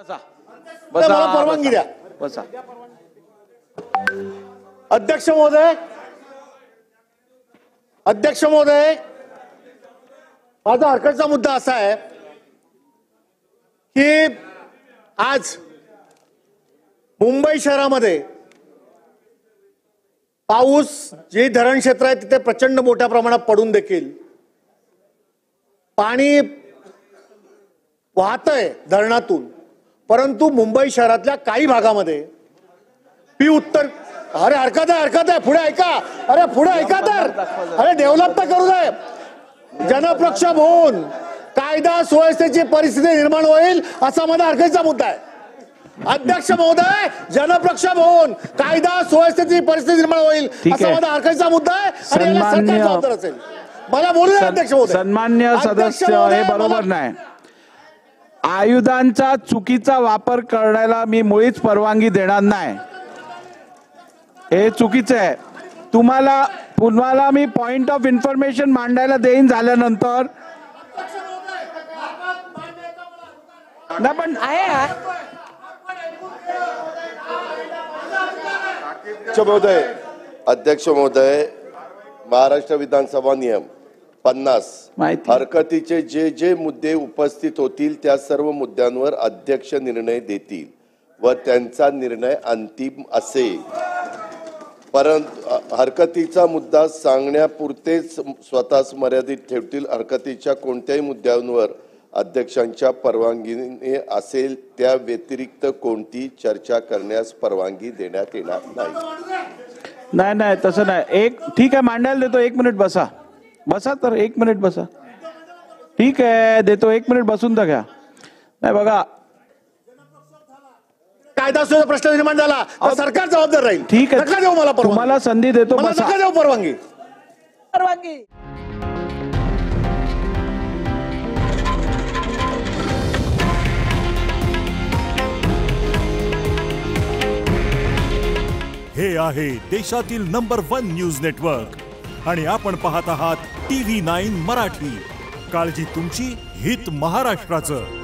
मला परवानगी द्या. बसा. अध्यक्ष महोदय, माझा हरकतचा मुद्दा असा आहे की आज मुंबई शहरामध्ये पाऊस जे धरण क्षेत्र आहे तिथे प्रचंड मोठ्या प्रमाणात पडून देखील पाणी वाहतंय धरणातून, परंतु मुंबई शहरातल्या काही भागामध्ये उत्तर अरे हरकत आहे पुढे ऐका. तर अरे डेव्हलप तर करू दे. जनप्रक्षोभ होऊन कायदा सुव्यवस्थेची परिस्थिती निर्माण होईल असा माझा हरकतीचा मुद्दा आहे. अध्यक्ष महोदय, जनप्रक्षोभ होऊन कायदा सुव्यवस्थेची परिस्थिती निर्माण होईल असा माझा हरकतीचा मुद्दा आहे आणि याला सरकार जबाबदार असेल. मला बोलू द्या अध्यक्ष महोदय. सन्मान्य सदस्य, हे बरोबर नाही. आयुधांचा चुकीचा वापर करण्याला मी मुळीच परवानगी देणार नाही. हे चुकीचं आहे. तुम्हाला मी पॉइंट ऑफ इन्फॉर्मेशन मांडायला देईन झाल्यानंतर. ना पण अध्यक्ष महोदय, महाराष्ट्र विधानसभा नियम 50 हरकतीचे जे मुद्दे उपस्थित होतील त्या सर्व मुद्द्यांवर अध्यक्ष निर्णय देतील व त्यांचा निर्णय अंतिम असेल. परंतु हरकतीचा मुद्दा सांगण्यापुरतेच स्वतःच मर्यादित ठेवतील. हरकतीच्या कोणत्याही मुद्द्यांवर अध्यक्षांच्या परवानगीने असेल त्या व्यतिरिक्त कोणती चर्चा करण्यास परवानगी देण्यात येणार नाही. नाही तसं नाही. ठीक आहे, मांडायला देतो. 1 मिनिट बसा. तर 1 मिनिट बसा. ठीक आहे, देतो. 1 मिनिट बसून तर घ्या. नाही बघा, कायदा सुद्धा प्रश्न निर्माण झाला तर सरकार जबाबदार राहील. ठीक आहे, नका देऊ मला परवानगी. तुम्हाला संधी देतो. नका देऊ परवानगी. हे आहे देशातील नंबर 1 न्यूज नेटवर्क आणि आपण पाहत आहात TV9 मराठी. काळजी तुमची, हित महाराष्ट्राचं.